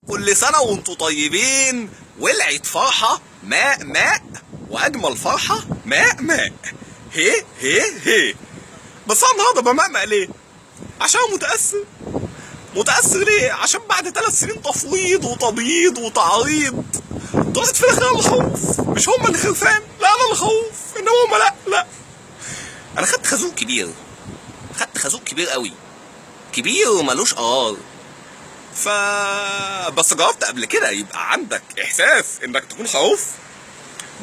كل سنة وانتوا طيبين. ولعت فرحة ماء ماء، وأجمل فرحة ماء ماء. هي هي هي. بس أنا النهاردة بمقمق ليه؟ عشان متأثر. متأثر ليه؟ عشان بعد 3 سنين تفويض وتبييض وتعريض طلعت في الآخر أنا الخوف. مش هما اللي خرفان، لا أنا اللي خوف، إنما هما لا. أنا خدت خازوق كبير. خدت خازوق كبير قوي. كبير ومالوش قرار. بس جربت قبل كده يبقى عندك احساس انك تكون خروف؟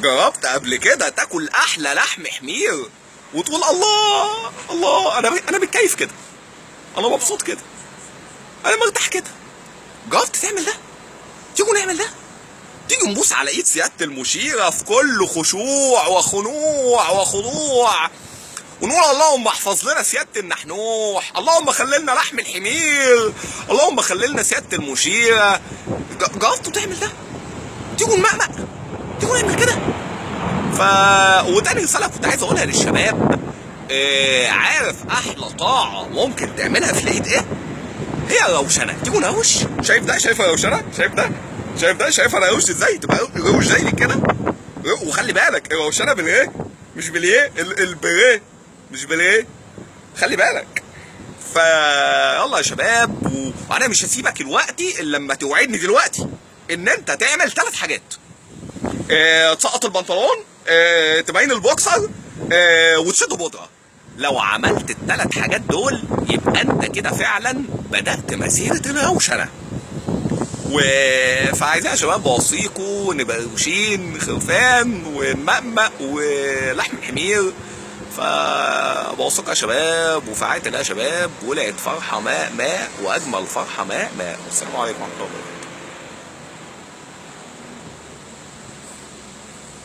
جربت قبل كده تاكل احلى لحم حمير وتقول الله الله انا متكيف كده، انا مبسوط كده، انا مرتاح كده؟ جربت تعمل ده؟ تيجوا نعمل ده؟ تيجي نبوس على ايد سيادة المشيرة في كل خشوع وخنوع وخضوع ونقول اللهم احفظ لنا سيادة النحنوح، اللهم خللنا لحم الحمير، اللهم خللنا سيادة المشيرة. جربتوا تعمل ده؟ تيجوا نمقمق، تيجوا نعمل كده. وتاني رسالة كنت عايز اقولها للشباب، عارف احلى طاعة ممكن تعملها في العيد ايه؟ هي الروشنة. تيجوا نروش. شايف ده؟ شايف الروشنة؟ شايف ده؟ شايف ده؟ شايف انا روش ازاي؟ تبقى روش زي كده. وخلي بالك الروشنة بالايه؟ مش بالايه؟ البريه مش بالايه؟ خلي بالك. يلا يا شباب، وانا مش هسيبك دلوقتي الا لما توعدني دلوقتي ان انت تعمل 3 حاجات. تسقط البنطلون، تبين البوكسر، وتشد بودره. لو عملت ال3 حاجات دول يبقى انت كده فعلا بدأت مسيرة الروشنة. فعايزين يا شباب بوصيكوا نبقى روشين خرفان ونمقمق ولحم الحمير. فبوصيكوا يا شباب وفعلت يا شباب. ولعت فرحة ماء ماء، وأجمل فرحة ماء ماء. والسلام عليكم ورحمة الله وبركاته.